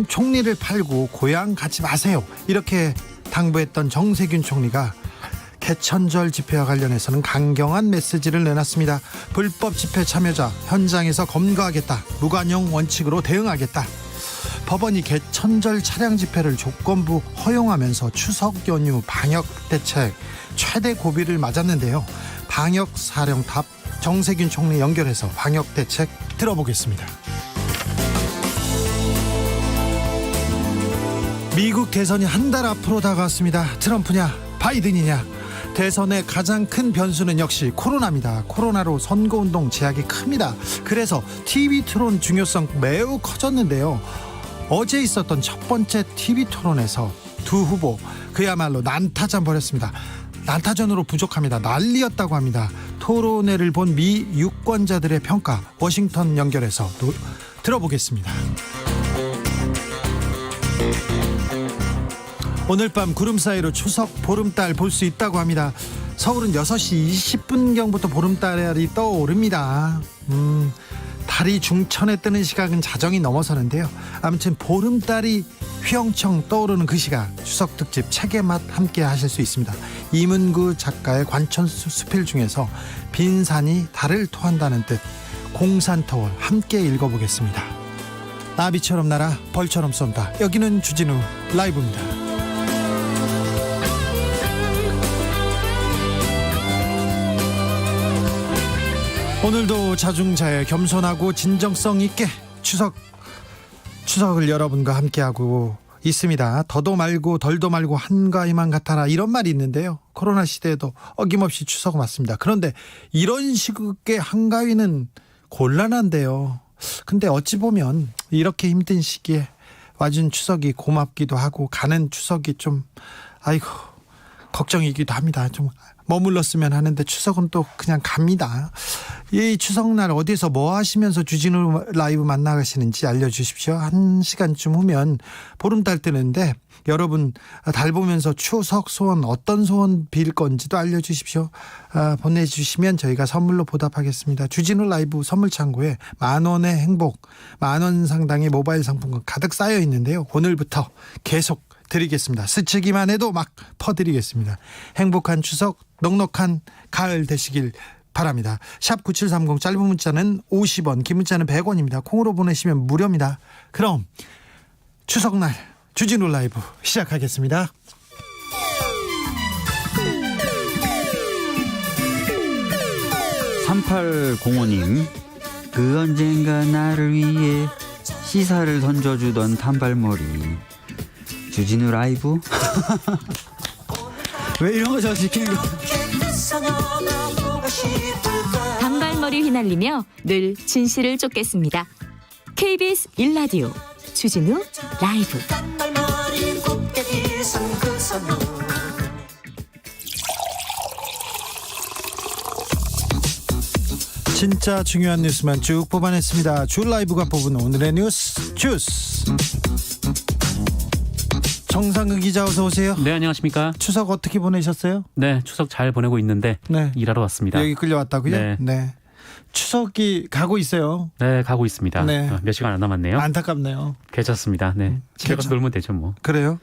총리를 팔고 고향 가지 마세요, 이렇게 당부했던 정세균 총리가 개천절 집회와 관련해서는 강경한 메시지를 내놨습니다. 불법 집회 참여자 현장에서 검거하겠다, 무관용 원칙으로 대응하겠다. 법원이 개천절 차량 집회를 조건부 허용하면서 추석 연휴 방역 대책 최대 고비를 맞았는데요. 방역 사령탑 정세균 총리 연결해서 방역 대책 들어보겠습니다. 미국 대선이 한 달 앞으로 다가왔습니다. 트럼프냐 바이든이냐. 대선의 가장 큰 변수는 역시 코로나입니다. 코로나로 선거운동 제약이 큽니다. 그래서 TV 토론 중요성 매우 커졌는데요. 어제 있었던 첫 번째 TV 토론에서 두 후보 그야말로 난타전 벌였습니다. 난타전으로 부족합니다. 난리였다고 합니다. 토론회를 본 미 유권자들의 평가 워싱턴 연결해서 들어보겠습니다. 오늘 밤 구름 사이로 추석 보름달 볼 수 있다고 합니다. 서울은 6시 20분경부터 보름달이 떠오릅니다. 달이 중천에 뜨는 시각은 자정이 넘어서는데요. 아무튼 보름달이 휘영청 떠오르는 그 시각, 추석 특집 책의 맛 함께 하실 수 있습니다. 이문구 작가의 관천 수필 중에서 빈산이 달을 토한다는 뜻, 공산터월 함께 읽어보겠습니다. 나비처럼 날아 벌처럼 쏜다. 여기는 주진우 라이브입니다. 오늘도 자중자애 겸손하고 진정성 있게 추석을 여러분과 함께하고 있습니다. 더도 말고 덜도 말고 한가위만 같아라, 이런 말이 있는데요. 코로나 시대에도 어김없이 추석 맞습니다. 그런데 이런 식의 한가위는 곤란한데요. 근데 어찌 보면 이렇게 힘든 시기에 와준 추석이 고맙기도 하고 가는 추석이 좀 걱정이기도 합니다. 좀 머물렀으면 하는데 추석은 또 그냥 갑니다. 이 추석날 어디서 뭐 하시면서 주진우 라이브 만나가시는지 알려주십시오. 1시간쯤 후면 보름달 뜨는데 여러분 달 보면서 추석 소원, 어떤 소원 빌 건지도 알려주십시오. 보내주시면 저희가 선물로 보답하겠습니다. 주진우 라이브 선물 창고에 10,000원의 행복, 10,000원 상당의 모바일 상품권 가득 쌓여 있는데요. 오늘부터 계속 드리겠습니다. 스치기만 해도 막 퍼드리겠습니다. 행복한 추석, 넉넉한 가을 되시길 바랍니다. 샵 9730, 짧은 문자는 50원, 긴 문자는 100원입니다. 콩으로 보내시면 무료입니다. 그럼 추석날 주진우 라이브 시작하겠습니다. (3805님) 그 언젠가 나를 위해 시사를 던져주던 단발머리 주진우 라이브. 왜 이런 거 저 시키는 거. 단발머리 휘날리며 늘 진실을 쫓겠습니다. KBS 1라디오 주진우 라이브. 진짜 중요한 뉴스만 쭉 뽑아냈습니다. 주 라이브가 뽑은 오늘의 뉴스 주스. 정상근 기자, 어서 오세요. 네, 안녕하십니까. 추석 어떻게 보내셨어요? 네, 추석 잘 보내고 있는데 네. 일하러 왔습니다. 여기 끌려왔다고요? 네. 추석이 가고 있어요. 네, 가고 있습니다. 네. 몇 시간 안 남았네요. 안타깝네요. 괜찮습니다. 네, 집에 가서 놀면 되죠 뭐. 그래요?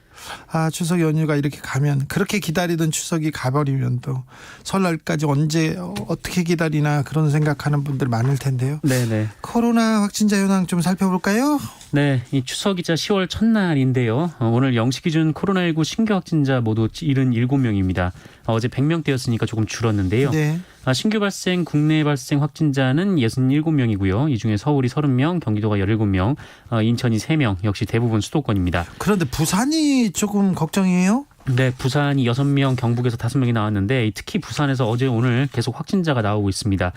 추석 연휴가 이렇게 가면, 그렇게 기다리던 추석이 가버리면 또 설날까지 언제 어떻게 기다리나 그런 생각하는 분들 많을 텐데요. 네네. 코로나 확진자 현황 좀 살펴볼까요? 네, 이 추석이자 10월 첫날인데요. 오늘 0시 기준 코로나19 신규 확진자 모두 77명입니다. 어제 100명대였으니까 조금 줄었는데요. 네. 신규 발생, 국내 발생 확진자는 67명이고요. 이 중에 서울이 30명, 경기도가 17명, 인천이 3명, 역시 대부분 수도권입니다. 그런데 부산이 조금 걱정이에요? 네, 부산이 6명, 경북에서 5명이 나왔는데 특히 부산에서 어제 오늘 계속 확진자가 나오고 있습니다.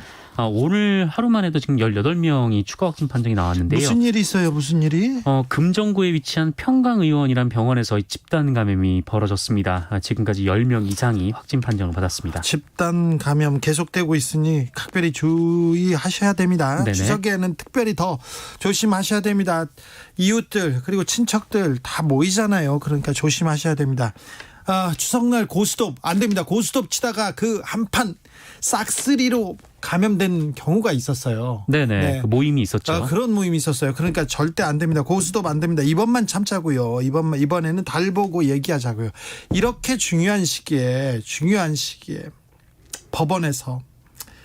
오늘 하루만 해도 지금 18명이 추가 확진 판정이 나왔는데요. 무슨 일이 있어요? 무슨 일이? 금정구에 위치한 평강의원이란 병원에서 집단 감염이 벌어졌습니다. 지금까지 10명 이상이 확진 판정을 받았습니다. 집단 감염 계속되고 있으니 각별히 주의하셔야 됩니다. 네네. 추석에는 특별히 더 조심하셔야 됩니다. 이웃들 그리고 친척들 다 모이잖아요. 그러니까 조심하셔야 됩니다. 추석날 고스톱 안 됩니다. 고스톱 치다가 그 한판 싹쓸이로 감염된 경우가 있었어요. 네네. 네. 그 모임이 있었죠. 그런 모임이 있었어요. 그러니까 절대 안 됩니다. 고스톱 안 됩니다. 이번만 참자고요. 이번에는 달 보고 얘기하자고요. 이렇게 중요한 시기에 법원에서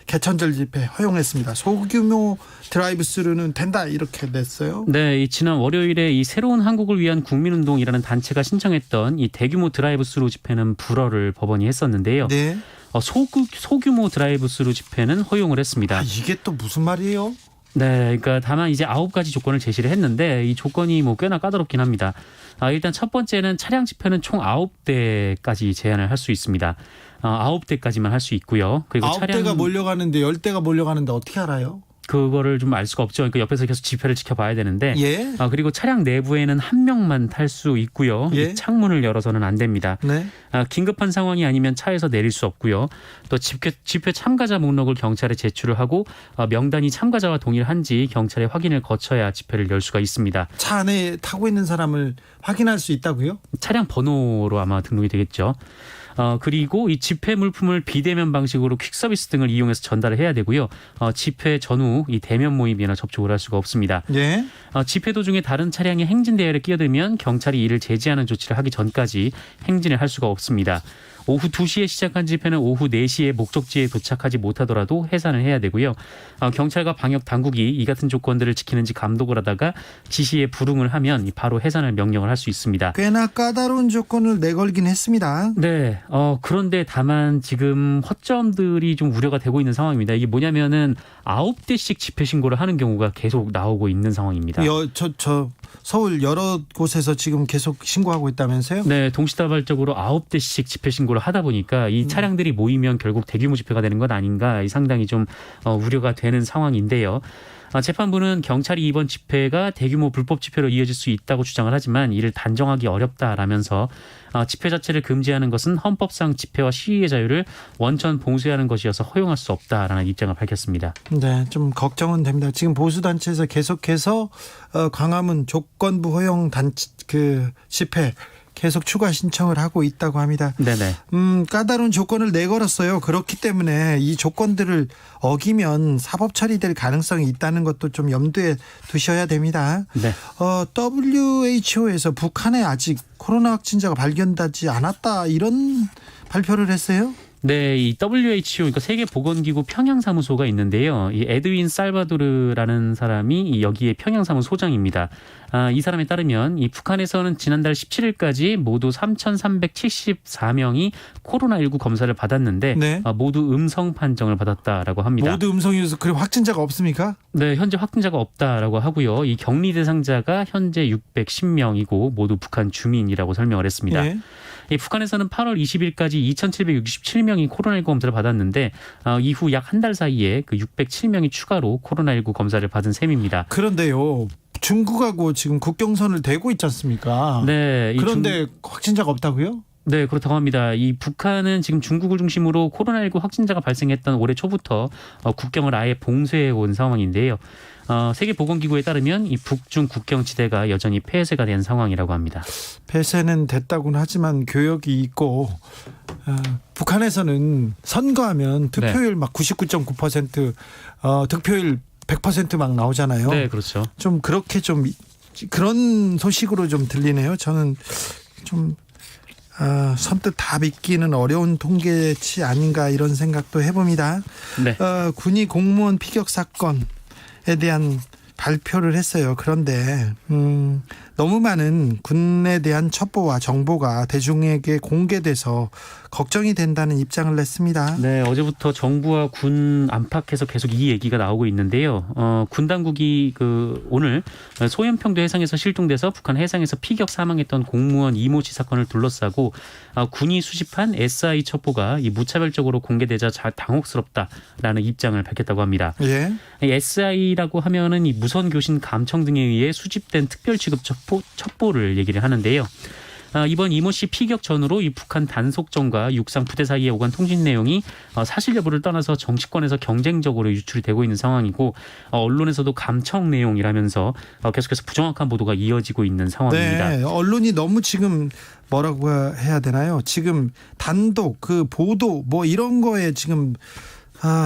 개천절 집회 허용했습니다. 소규모 드라이브스루는 된다 이렇게 냈어요. 네, 이 지난 월요일에 이 새로운 한국을 위한 국민운동이라는 단체가 신청했던 이 대규모 드라이브스루 집회는 불허를 법원이 했었는데요. 네. 소규모 드라이브스루 집회는 허용을 했습니다. 이게 또 무슨 말이에요? 네, 그러니까 다만 이제 9가지 조건을 제시를 했는데 이 조건이 뭐 꽤나 까다롭긴 합니다. 일단 첫 번째는 차량 집회는 총 9대까지 제한을 할 수 있습니다. 9대까지만 할 수 있고요. 그리고 9대가 몰려가는데 10대가 몰려가는데 어떻게 알아요? 그거를 좀 알 수가 없죠. 그러니까 옆에서 계속 집회를 지켜봐야 되는데. 예. 그리고 차량 내부에는 한 명만 탈 수 있고요. 예. 이 창문을 열어서는 안 됩니다. 네. 긴급한 상황이 아니면 차에서 내릴 수 없고요. 또 집회 참가자 목록을 경찰에 제출을 하고 명단이 참가자와 동일한지 경찰의 확인을 거쳐야 집회를 열 수가 있습니다. 차 안에 타고 있는 사람을 확인할 수 있다고요? 차량 번호로 아마 등록이 되겠죠. 그리고 이 집회 물품을 비대면 방식으로 퀵서비스 등을 이용해서 전달을 해야 되고요. 집회 전후 이 대면 모임이나 접촉을 할 수가 없습니다. 예. 집회 도중에 다른 차량이 행진 대열에 끼어들면 경찰이 이를 제지하는 조치를 하기 전까지 행진을 할 수가 없습니다. 오후 2시에 시작한 집회는 오후 4시에 목적지에 도착하지 못하더라도 해산을 해야 되고요. 경찰과 방역 당국이 이 같은 조건들을 지키는지 감독을 하다가 지시에 불응을 하면 바로 해산을 명령을 할 수 있습니다. 꽤나 까다로운 조건을 내걸긴 했습니다. 네. 그런데 다만 지금 허점들이 좀 우려가 되고 있는 상황입니다. 이게 뭐냐면은 9대씩 집회 신고를 하는 경우가 계속 나오고 있는 상황입니다. 서울 여러 곳에서 지금 계속 신고하고 있다면서요? 네, 동시다발적으로 9대씩 집회 신고를 하다 보니까 이 차량들이 모이면 결국 대규모 집회가 되는 것 아닌가 상당히 좀 우려가 되는 상황인데요. 재판부는 경찰이 이번 집회가 대규모 불법 집회로 이어질 수 있다고 주장을 하지만 이를 단정하기 어렵다라면서 집회 자체를 금지하는 것은 헌법상 집회와 시위의 자유를 원천 봉쇄하는 것이어서 허용할 수 없다라는 입장을 밝혔습니다. 네, 좀 걱정은 됩니다. 지금 보수단체에서 계속해서 광화문 조건부 허용 집회 계속 추가 신청을 하고 있다고 합니다. 네네. 까다로운 조건을 내걸었어요. 그렇기 때문에 이 조건들을 어기면 사법 처리될 가능성이 있다는 것도 좀 염두에 두셔야 됩니다. 네. WHO에서 북한에 아직 코로나 확진자가 발견되지 않았다 이런 발표를 했어요. 네, 이 WHO, 그러니까 세계보건기구 평양사무소가 있는데요. 이 에드윈 살바도르라는 사람이 여기에 평양사무소장입니다. 이 사람에 따르면 이 북한에서는 지난달 17일까지 모두 3,374명이 코로나19 검사를 받았는데 네. 모두 음성 판정을 받았다라고 합니다. 모두 음성이어서 그리고 확진자가 없습니까? 네, 현재 확진자가 없다라고 하고요. 이 격리 대상자가 현재 610명이고 모두 북한 주민이라고 설명을 했습니다. 네. 이 북한에서는 8월 20일까지 2,767명이 코로나19 검사를 받았는데 이후 약 한 달 사이에 그 607명이 추가로 코로나19 검사를 받은 셈입니다. 그런데요. 중국하고 지금 국경선을 대고 있지 않습니까? 네, 그런데 확진자가 없다고요? 네, 그렇다고 합니다. 이 북한은 지금 중국을 중심으로 코로나19 확진자가 발생했던 올해 초부터 국경을 아예 봉쇄해 온 상황인데요. 세계보건기구에 따르면 이 북중 국경 지대가 여전히 폐쇄가 된 상황이라고 합니다. 폐쇄는 됐다고는 하지만 교역이 있고 북한에서는 선거하면 투표율 막 99.9% 득표율 100% 막 나오잖아요. 네, 그렇죠. 좀 그렇게 좀 그런 소식으로 좀 들리네요. 저는 좀 선뜻 다 믿기는 어려운 통계치 아닌가 이런 생각도 해봅니다. 네. 군이 공무원 피격 사건에 대한 발표를 했어요. 그런데 너무 많은 군에 대한 첩보와 정보가 대중에게 공개돼서 걱정이 된다는 입장을 냈습니다. 네, 어제부터 정부와 군 안팎에서 계속 이 얘기가 나오고 있는데요. 군 당국이 오늘 소연평도 해상에서 실종돼서 북한 해상에서 피격 사망했던 공무원 이모 씨 사건을 둘러싸고 군이 수집한 SI 첩보가 이 무차별적으로 공개되자 당혹스럽다라는 입장을 밝혔다고 합니다. 예. SI라고 하면은 이 무선 교신 감청 등에 의해 수집된 특별 취급 첩보를 얘기를 하는데요. 이번 이모 씨 피격 전후로 이 북한 단속정과 육상 부대 사이에 오간 통신 내용이 사실 여부를 떠나서 정치권에서 경쟁적으로 유출이 되고 있는 상황이고 언론에서도 감청 내용이라면서 계속해서 부정확한 보도가 이어지고 있는 상황입니다. 네, 언론이 너무 지금 뭐라고 해야 되나요? 지금 단독 보도 뭐 이런 거에 지금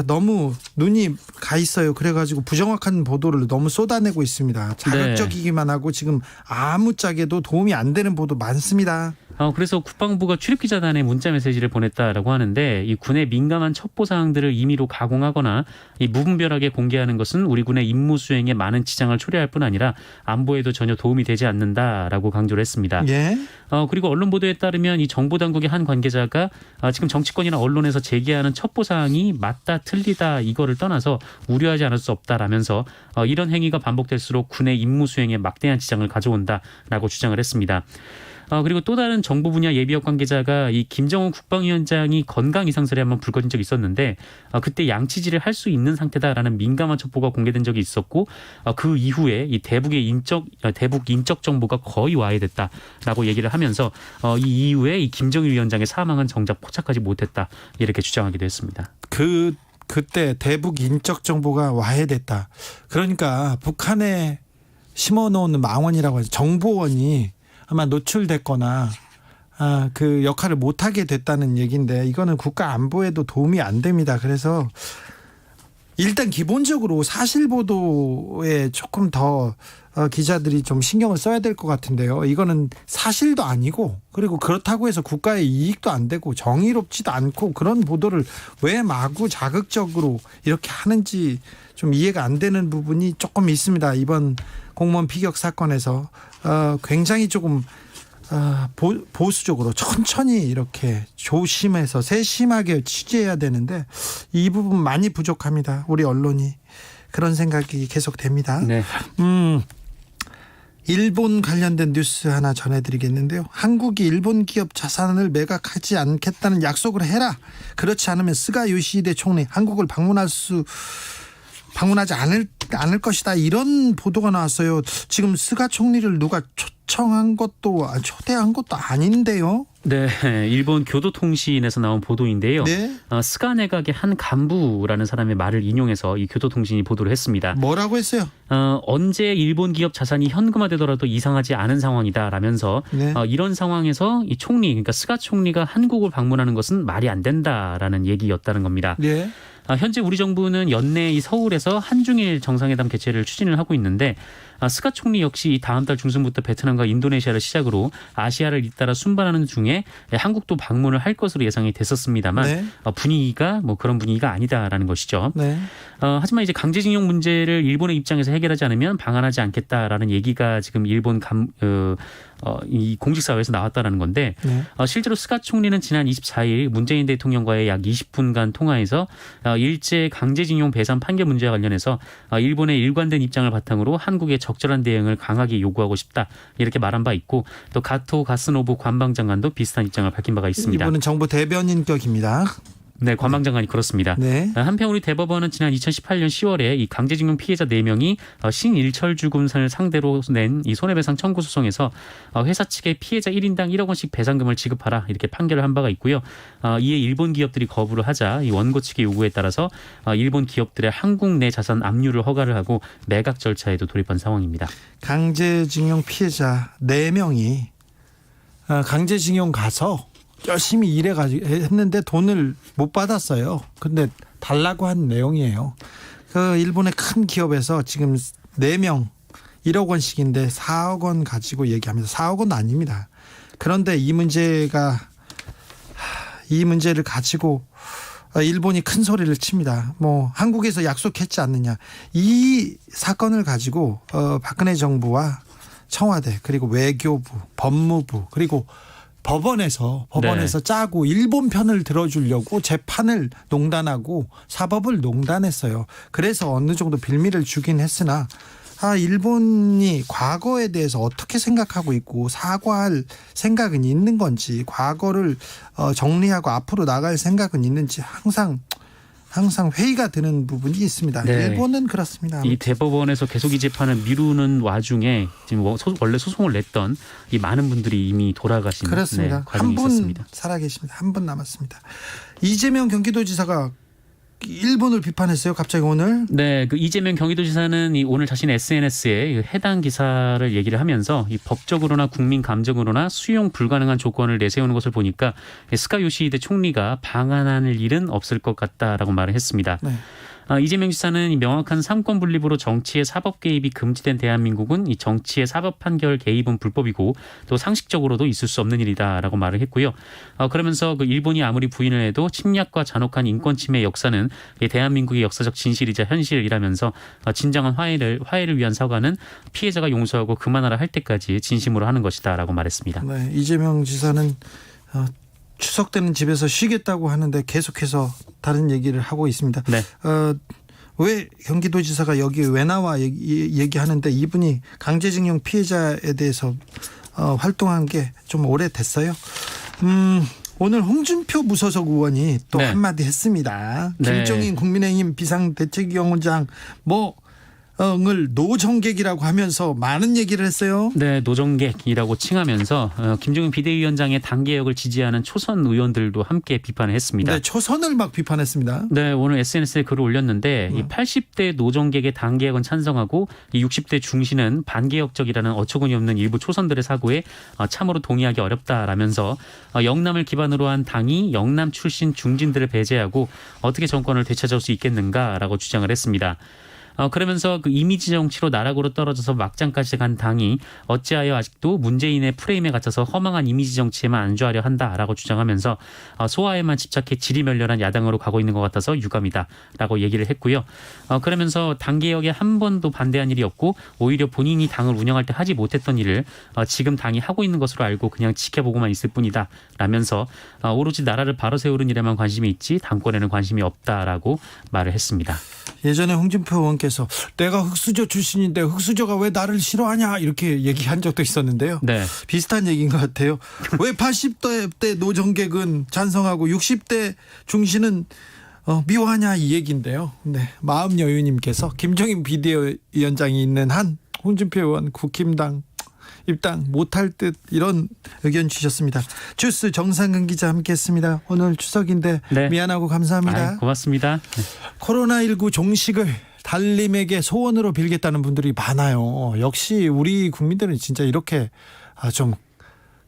너무 눈이 가 있어요. 그래가지고 부정확한 보도를 너무 쏟아내고 있습니다. 자극적이기만 하고 지금 아무짝에도 도움이 안 되는 보도 많습니다. 그래서 국방부가 출입기자단에 문자 메시지를 보냈다라고 하는데 이 군의 민감한 첩보 사항들을 임의로 가공하거나 이 무분별하게 공개하는 것은 우리 군의 임무 수행에 많은 지장을 초래할 뿐 아니라 안보에도 전혀 도움이 되지 않는다라고 강조를 했습니다. 예. 그리고 언론 보도에 따르면 이 정보 당국의 한 관계자가 지금 정치권이나 언론에서 제기하는 첩보 사항이 맞다 틀리다 이거를 떠나서 우려하지 않을 수 없다라면서 이런 행위가 반복될수록 군의 임무 수행에 막대한 지장을 가져온다라고 주장을 했습니다. 그리고 또 다른 정부 분야 예비역 관계자가 이 김정은 국방위원장이 건강 이상설에 한번 불거진 적이 있었는데 그때 양치질을 할 수 있는 상태다라는 민감한 첩보가 공개된 적이 있었고 그 이후에 이 대북 인적 정보가 거의 와해됐다라고 얘기를 하면서 이 이후에 이 김정일 위원장의 사망은 정작 포착하지 못했다 이렇게 주장하기도 했습니다. 그때 대북 인적 정보가 와해됐다. 그러니까 북한에 심어놓은 망원이라고 해서 정보원이 아마 노출됐거나 그 역할을 못하게 됐다는 얘기인데 이거는 국가 안보에도 도움이 안 됩니다. 그래서 일단 기본적으로 사실 보도에 조금 더 기자들이 좀 신경을 써야 될 것 같은데요. 이거는 사실도 아니고 그리고 그렇다고 해서 국가의 이익도 안 되고 정의롭지도 않고 그런 보도를 왜 마구 자극적으로 이렇게 하는지 좀 이해가 안 되는 부분이 조금 있습니다. 이번 공무원 피격 사건에서 굉장히 조금 보수적으로 천천히 이렇게 조심해서 세심하게 취재해야 되는데 이 부분 많이 부족합니다. 우리 언론이 그런 생각이 계속됩니다. 네. 일본 관련된 뉴스 하나 전해드리겠는데요. 한국이 일본 기업 자산을 매각하지 않겠다는 약속을 해라. 그렇지 않으면 스가 요시히데 총리 한국을 방문하지 않을 것이다. 이런 보도가 나왔어요. 지금 스가 총리를 누가 초대한 것도 아닌데요. 네, 일본 교도통신에서 나온 보도인데요. 네. 스가 내각의 한 간부라는 사람의 말을 인용해서 이 교도통신이 보도를 했습니다. 뭐라고 했어요? 언제 일본 기업 자산이 현금화되더라도 이상하지 않은 상황이다라면서 네. 이런 상황에서 이 총리, 그러니까 스가 총리가 한국을 방문하는 것은 말이 안 된다라는 얘기였다는 겁니다. 네. 현재 우리 정부는 연내 이 서울에서 한중일 정상회담 개최를 추진을 하고 있는데 스가 총리 역시 다음 달 중순부터 베트남과 인도네시아를 시작으로 아시아를 잇따라 순반하는 중에 한국도 방문을 할 것으로 예상이 됐었습니다만 네. 분위기가 그런 분위기가 아니다라는 것이죠. 네. 하지만 이제 강제징용 문제를 일본의 입장에서 해결하지 않으면 방한하지 않겠다라는 얘기가 지금 일본 이 공식사회에서 나왔다라는 건데 네. 실제로 스가 총리는 지난 24일 문재인 대통령과의 약 20분간 통화에서 일제 강제징용 배상 판결 문제와 관련해서 일본의 일관된 입장을 바탕으로 한국의 적절한 대응을 강하게 요구하고 싶다 이렇게 말한 바 있고 또 가토 가스노부 관방장관도 비슷한 입장을 밝힌 바가 있습니다. 이분은 정부 대변인격입니다. 네, 관방장관이 그렇습니다. 네. 한편 우리 대법원은 지난 2018년 10월에 이 강제징용 피해자 4명이 신일철주 군을 상대로 낸 이 손해배상 청구 소송에서 회사 측에 피해자 1인당 1억 원씩 배상금을 지급하라 이렇게 판결을 한 바가 있고요. 이에 일본 기업들이 거부를 하자 이 원고 측의 요구에 따라서 일본 기업들의 한국 내 자산 압류를 허가를 하고 매각 절차에도 돌입한 상황입니다. 강제징용 피해자 4명이 강제징용 가서 열심히 했는데 돈을 못 받았어요. 근데 달라고 한 내용이에요. 그 일본의 큰 기업에서 지금 4명 1억 원씩인데 4억 원 가지고 얘기합니다. 4억 원 아닙니다. 그런데 이 문제를 가지고 일본이 큰 소리를 칩니다. 한국에서 약속했지 않느냐. 이 사건을 가지고 박근혜 정부와 청와대 그리고 외교부, 법무부 그리고 법원에서 짜고 일본 편을 들어주려고 재판을 농단하고 사법을 농단했어요. 그래서 어느 정도 빌미를 주긴 했으나 일본이 과거에 대해서 어떻게 생각하고 있고 사과할 생각은 있는 건지 과거를 정리하고 앞으로 나갈 생각은 있는지 항상 회의가 되는 부분이 있습니다. 네. 일본은 그렇습니다. 이 대법원에서 계속 이 재판을 미루는 와중에 지금 원래 소송을 냈던 이 많은 분들이 이미 돌아가신 그렇습니다. 과정이 한 분 있었습니다. 살아계십니다. 한 분 남았습니다. 이재명 경기도지사가 일본을 비판했어요. 갑자기 오늘. 네, 그 이재명 경기도지사는 오늘 자신의 SNS에 해당 기사를 얘기를 하면서 이 법적으로나 국민 감정으로나 수용 불가능한 조건을 내세우는 것을 보니까 스가 요시히데 총리가 방한할 일은 없을 것 같다라고 말을 했습니다. 네. 이재명 지사는 이 명확한 삼권 분립으로 정치의 사법 개입이 금지된 대한민국은 이 정치의 사법 판결 개입은 불법이고 또 상식적으로도 있을 수 없는 일이다라고 말을 했고요. 그러면서 그 일본이 아무리 부인을 해도 침략과 잔혹한 인권 침해 역사는 이 대한민국의 역사적 진실이자 현실이라면서 진정한 화해를 위한 사과는 피해자가 용서하고 그만하라 할 때까지 진심으로 하는 것이다라고 말했습니다. 네, 이재명 지사는 추석 때는 집에서 쉬겠다고 하는데 계속해서 다른 얘기를 하고 있습니다. 네. 왜 경기도지사가 여기 왜 나와 얘기하는데 이분이 강제징용 피해자에 대해서 활동한 게 좀 오래됐어요. 오늘 홍준표 무소속 의원이 또 네. 한마디 했습니다. 네. 김종인 국민의힘 비상대책위원장 을 노정객이라고 하면서 많은 얘기를 했어요. 네, 노정객이라고 칭하면서 김종인 비대위원장의 당개혁을 지지하는 초선 의원들도 함께 비판을 했습니다. 네, 초선을 막 비판했습니다. 네, 오늘 SNS에 글을 올렸는데 이 80대 노정객의 당개혁은 찬성하고 이 60대 중신은 반개혁적이라는 어처구니 없는 일부 초선들의 사고에 참으로 동의하기 어렵다라면서 영남을 기반으로 한 당이 영남 출신 중진들을 배제하고 어떻게 정권을 되찾을 수 있겠는가라고 주장을 했습니다. 그러면서 그 이미지 정치로 나락으로 떨어져서 막장까지 간 당이 어찌하여 아직도 문재인의 프레임에 갇혀서 허망한 이미지 정치에만 안주하려 한다라고 주장하면서 소화에만 집착해 지리멸렬한 야당으로 가고 있는 것 같아서 유감이다라고 얘기를 했고요. 그러면서 당개혁에 한 번도 반대한 일이 없고 오히려 본인이 당을 운영할 때 하지 못했던 일을 지금 당이 하고 있는 것으로 알고 그냥 지켜보고만 있을 뿐이다 라면서 오로지 나라를 바로 세우는 일에만 관심이 있지 당권에는 관심이 없다라고 말을 했습니다. 예전에 홍준표 의원께서 내가 흑수저 출신인데 흑수저가 왜 나를 싫어하냐 이렇게 얘기한 적도 있었는데요. 네. 비슷한 얘기인 것 같아요. 왜 80대 노정객은 찬성하고 60대 중신은 미워하냐 이 얘기인데요. 네, 마음여유님께서 김종인 비대위원장이 있는 한 홍준표 의원 국힘당 입당 못할 듯 이런 의견 주셨습니다. 주스 정상근 기자 함께했습니다. 오늘 추석인데 네. 미안하고 감사합니다. 고맙습니다. 코로나19 종식을 달님에게 소원으로 빌겠다는 분들이 많아요. 역시 우리 국민들은 진짜 이렇게 좀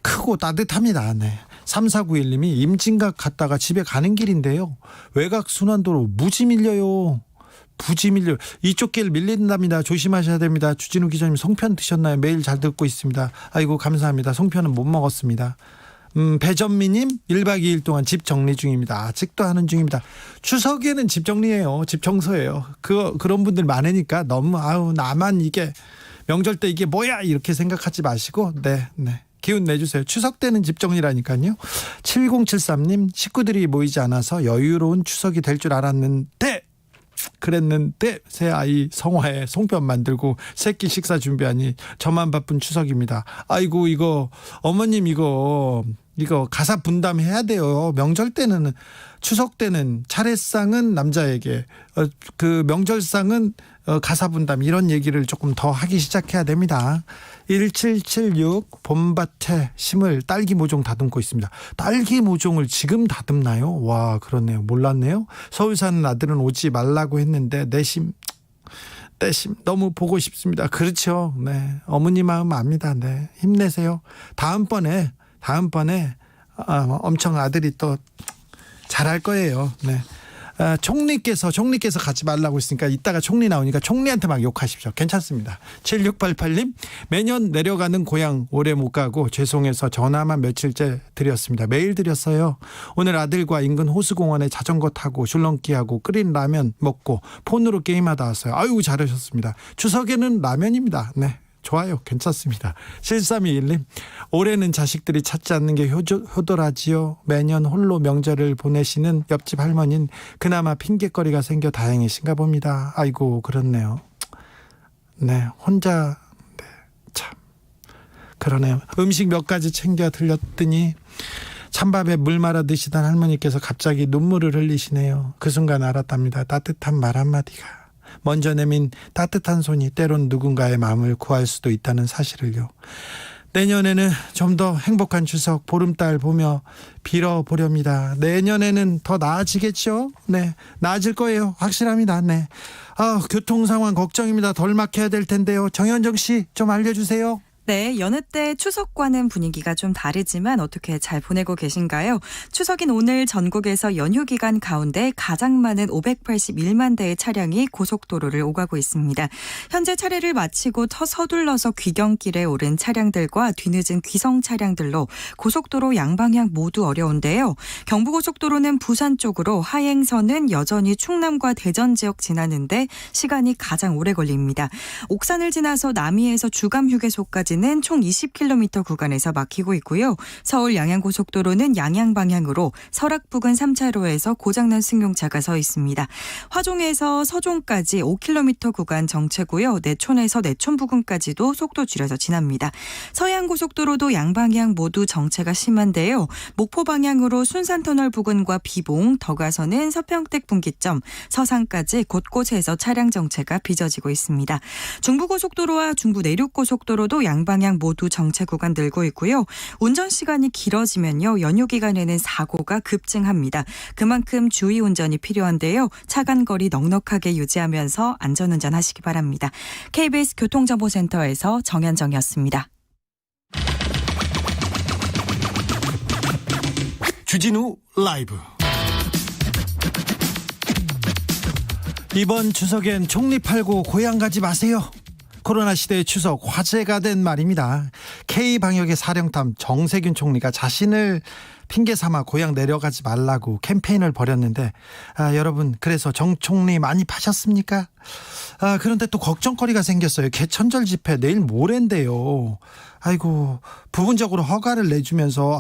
크고 따뜻합니다. 네. 3491님이 임진각 갔다가 집에 가는 길인데요. 외곽 순환도로 무지 밀려요. 이쪽 길 밀린답니다. 조심하셔야 됩니다. 주진우 기자님 송편 드셨나요? 매일 잘 듣고 있습니다. 아이고 감사합니다. 송편은 못 먹었습니다. 배전미님 1박 2일 동안 집 정리 중입니다. 아직도 하는 중입니다. 추석에는 집 정리예요. 집 청소예요. 그런 분들 많으니까 너무 나만 이게 명절 때 이게 뭐야 이렇게 생각하지 마시고 네. 기운 내주세요. 추석 때는 집 정리라니까요. 7073님 식구들이 모이지 않아서 여유로운 추석이 될 줄 그랬는데 새 아이 성화에 송편 만들고 새끼 식사 준비하니 저만 바쁜 추석입니다. 아이고 이거 어머님 이거 가사 분담해야 돼요. 명절 때는 추석 때는 차례상은 남자에게 그 명절상은 가사 분담 이런 얘기를 조금 더 하기 시작해야 됩니다. 1776 봄밭에 심을 딸기 모종 다듬고 있습니다. 딸기 모종을 지금 다듬나요? 와 그렇네요. 몰랐네요. 서울 사는 아들은 오지 말라고 했는데 내심 너무 보고 싶습니다. 그렇죠. 네 어머니 마음 압니다. 네 힘내세요. 다음번에 엄청 아들이 또 잘할 거예요. 네. 총리께서 가지 말라고 했으니까 이따가 총리 나오니까 총리한테 막 욕하십시오. 괜찮습니다. 7688님 매년 내려가는 고향 올해 못 가고 죄송해서 전화만 며칠째 드렸습니다. 매일 드렸어요. 오늘 아들과 인근 호수공원에 자전거 타고 줄넘기하고 끓인 라면 먹고 폰으로 게임하다 왔어요. 아유 잘하셨습니다. 추석에는 라면입니다. 네. 좋아요. 괜찮습니다. 7321님 올해는 자식들이 찾지 않는 게 효도라지요. 매년 홀로 명절을 보내시는 옆집 할머니는 그나마 핑계거리가 생겨 다행이신가 봅니다. 아이고 그렇네요. 네 혼자 참 그러네요. 음식 몇 가지 챙겨 들렸더니 찬밥에 물 말아 드시던 할머니께서 갑자기 눈물을 흘리시네요. 그 순간 알았답니다. 따뜻한 말 한마디가 먼저 내민 따뜻한 손이 때론 누군가의 마음을 구할 수도 있다는 사실을요. 내년에는 좀 더 행복한 추석 보름달 보며 빌어보렵니다. 내년에는 더 나아지겠죠? 네, 나아질 거예요. 확실합니다. 네. 교통 상황 걱정입니다. 덜 막혀야 될 텐데요. 정현정 씨 좀 알려주세요. 네, 여느 때 추석과는 분위기가 좀 다르지만 어떻게 잘 보내고 계신가요? 추석인 오늘 전국에서 연휴 기간 가운데 가장 많은 581만 대의 차량이 고속도로를 오가고 있습니다. 현재 차례를 마치고 서둘러서 귀경길에 오른 차량들과 뒤늦은 귀성 차량들로 고속도로 양방향 모두 어려운데요. 경부고속도로는 부산 쪽으로 하행선은 여전히 충남과 대전 지역 지나는데 시간이 가장 오래 걸립니다. 옥산을 지나서 남이에서 주감휴게소까지는 총 20km 구간에서 막히고 있고요. 서울 양양고속도로는 양양 방향으로 설악 부근 3차로에서 고장난 승용차가 서 있습니다. 화종에서 서종까지 5km 구간 정체고요. 내촌에서 내촌 부근까지도 속도 줄여서 지납니다. 서해안고속도로도 양방향 모두 정체가 심한데요. 목포 방향으로 순산터널 부근과 비봉, 더 가서는 서평택 분기점, 서산까지 곳곳에서 차량 정체가 빚어지고 있습니다. 중부고속도로와 중부내륙고속도로도 양방향 모두 정체 구간 늘고 있고요. 운전 시간이 길어지면요. 연휴 기간에는 사고가 급증합니다. 그만큼 주의 운전이 필요한데요. 차간 거리 넉넉하게 유지하면서 안전운전 하시기 바랍니다. KBS 교통정보센터에서 정현정이었습니다. 주진우 라이브. 이번 추석엔 총리 팔고 고향 가지 마세요. 코로나 시대의 추석 화제가 된 말입니다. K방역의 사령탑 정세균 총리가 자신을 핑계 삼아 고향 내려가지 말라고 캠페인을 벌였는데 여러분 그래서 정 총리 많이 파셨습니까? 그런데 또 걱정거리가 생겼어요. 개천절 집회 내일 모레인데요. 아이고 부분적으로 허가를 내주면서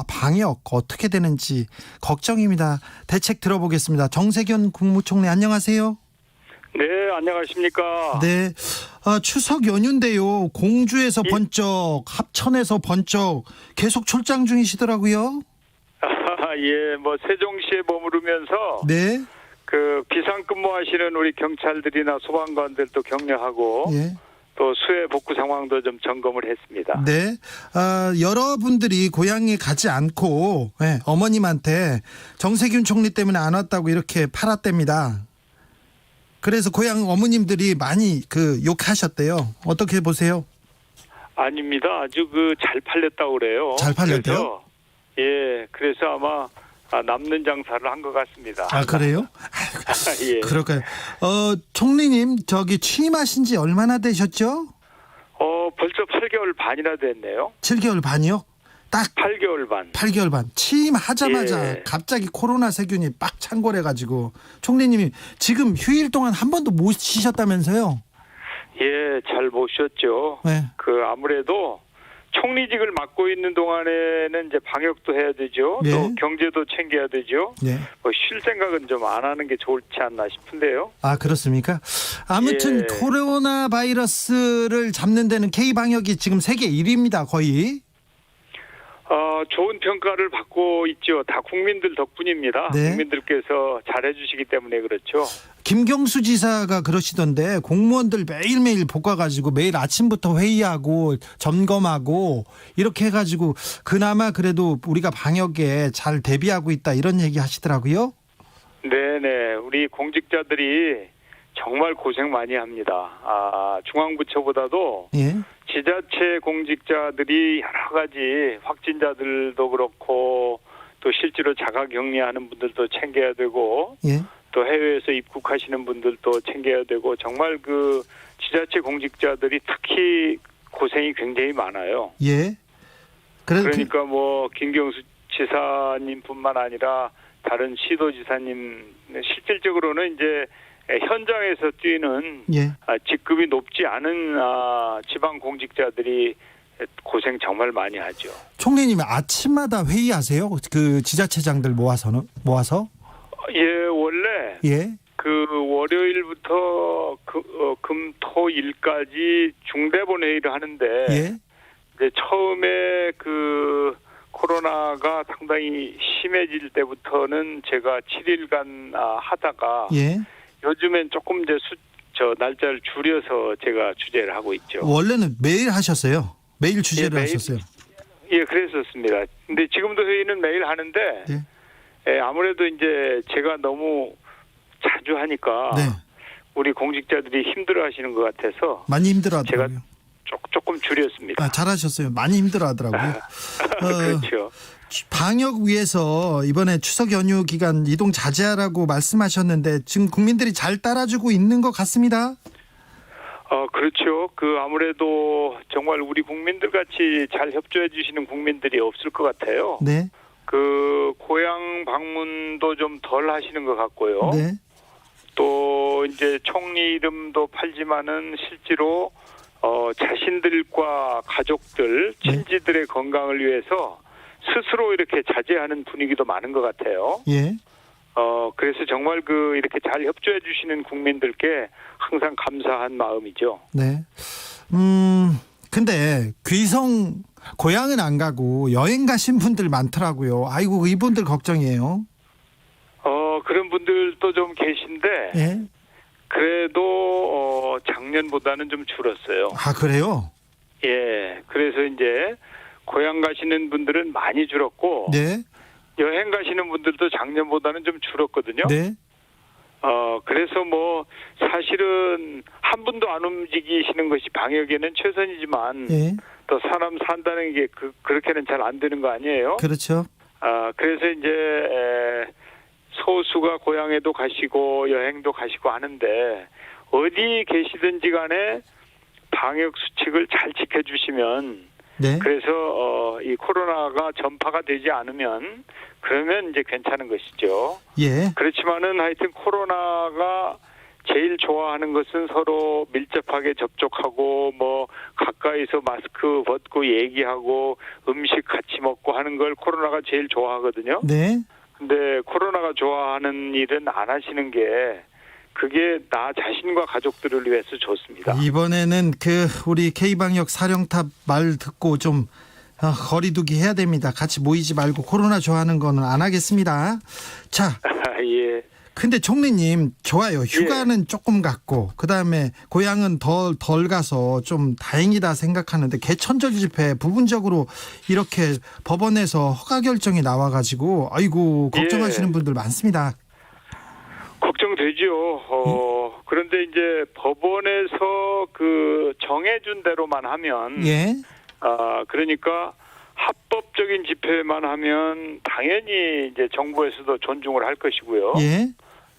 방역 어떻게 되는지 걱정입니다. 대책 들어보겠습니다. 정세균 국무총리 안녕하세요. 네, 안녕하십니까. 네, 추석 연휴인데요. 공주에서 번쩍, 합천에서 번쩍 계속 출장 중이시더라고요. 예, 뭐 세종시에 머무르면서 네, 그 비상근무하시는 우리 경찰들이나 소방관들도 격려하고 예, 또 수해 복구 상황도 좀 점검을 했습니다. 네. 여러분들이 고향에 가지 않고 어머님한테 정세균 총리 때문에 안 왔다고 이렇게 팔았답니다. 그래서 고향 어머님들이 많이 욕하셨대요. 어떻게 보세요? 아닙니다. 아주 잘 팔렸다고 그래요. 잘 팔렸대요? 예, 그래서 아마 남는 장사를 한 것 같습니다. 아, 그래요? 예. 그럴까요? 총리님 취임하신 지 얼마나 되셨죠? 벌써 8개월 반이나 됐네요. 7개월 반이요? 딱 8개월 반. 8개월 반. 취임하자마자 예. 갑자기 코로나 세균이 빡 창궐해가지고 총리님이 지금 휴일 동안 한 번도 못 쉬셨다면서요? 예, 잘 모셨죠. 네. 아무래도 총리직을 맡고 있는 동안에는 이제 방역도 해야 되죠. 예. 또 경제도 챙겨야 되죠. 네. 쉴 생각은 좀 안 하는 게 좋지 않나 싶은데요. 아, 그렇습니까? 아무튼 예. 코로나 바이러스를 잡는 데는 K방역이 지금 세계 1위입니다. 거의. 좋은 평가를 받고 있죠. 다 국민들 덕분입니다. 네. 국민들께서 잘해주시기 때문에 그렇죠. 김경수 지사가 그러시던데 공무원들 매일매일 볶아가지고 매일 아침부터 회의하고 점검하고 이렇게 해가지고 그나마 그래도 우리가 방역에 잘 대비하고 있다 이런 얘기 하시더라고요. 네네. 우리 공직자들이 정말 고생 많이 합니다. 중앙부처보다도 예. 지자체 공직자들이 여러 가지 확진자들도 그렇고 또 실제로 자가격리하는 분들도 챙겨야 되고 예. 또 해외에서 입국하시는 분들도 챙겨야 되고 정말 지자체 공직자들이 특히 고생이 굉장히 많아요. 예. 그러니까 김경수 지사님뿐만 아니라 다른 시도지사님 실질적으로는 이제 현장에서 뛰는 예. 직급이 높지 않은 지방 공직자들이 고생 정말 많이 하죠. 총리님 아침마다 회의하세요? 그 지자체장들 모아서? 예, 원래 예. 월요일부터 금토일까지 중대본 회의를 하는데 예. 이제 처음에 코로나가 상당히 심해질 때부터는 제가 7일간 하다가 예. 요즘엔 조금 이제 날짜를 줄여서 제가 주재를 하고 있죠. 원래는 매일 하셨어요. 매일 주재를 매일. 하셨어요. 예, 그랬었습니다. 근데 지금도 회의는 매일 하는데 네. 예, 아무래도 이제 제가 너무 자주 하니까 네. 우리 공직자들이 힘들어하시는 것 같아서 많이 힘들어하더라고요. 조금 줄였습니다. 잘하셨어요. 많이 힘들어하더라고요. 그렇죠. 방역 위해서 이번에 추석 연휴 기간 이동 자제하라고 말씀하셨는데 지금 국민들이 잘 따라주고 있는 것 같습니다. 그렇죠. 아무래도 정말 우리 국민들 같이 잘 협조해 주시는 국민들이 없을 것 같아요. 네. 고향 방문도 좀 덜 하시는 것 같고요. 네. 또 이제 총리 이름도 팔지만은 실제로 자신들과 가족들, 친지들의 건강을 위해서 스스로 이렇게 자제하는 분위기도 많은 것 같아요. 예. 그래서 정말 이렇게 잘 협조해 주시는 국민들께 항상 감사한 마음이죠. 네. 근데 귀성 고향은 안 가고 여행 가신 분들 많더라고요. 아이고 이분들 걱정이에요. 그런 분들도 좀 계신데 예. 그래도 작년보다는 좀 줄었어요. 아 그래요? 예. 그래서 이제 고향 가시는 분들은 많이 줄었고 네. 여행 가시는 분들도 작년보다는 좀 줄었거든요. 네. 그래서 사실은 한 분도 안 움직이시는 것이 방역에는 최선이지만 예. 또 사람 산다는 게 그렇게는 잘 안 되는 거 아니에요? 그렇죠. 그래서 이제 소수가 고향에도 가시고 여행도 가시고 하는데 어디 계시든지 간에 방역 수칙을 잘 지켜주시면 네. 그래서 이 코로나가 전파가 되지 않으면 그러면 이제 괜찮은 것이죠. 예. 그렇지만은 하여튼 코로나가 제일 좋아하는 것은 서로 밀접하게 접촉하고 가까이서 마스크 벗고 얘기하고 음식 같이 먹고 하는 걸 코로나가 제일 좋아하거든요. 네. 근데 코로나가 좋아하는 일은 안 하시는 게 그게 나 자신과 가족들을 위해서 좋습니다. 이번에는 우리 K방역 사령탑 말 듣고 좀 거리두기 해야 됩니다. 같이 모이지 말고 코로나 좋아하는 거는 안 하겠습니다. 자, 예. 근데 총리님 좋아요. 휴가는 조금 갔고 그다음에 고향은 덜 가서 좀 다행이다 생각하는데 개천절 집회 부분적으로 이렇게 법원에서 허가 결정이 나와가지고 아이고 걱정하시는 분들 많습니다. 걱정되죠. 그런데 이제 법원에서 정해준 대로만 하면 예. 그러니까 합법적인 집회만 하면 당연히 이제 정부에서도 존중을 할 것이고요. 예.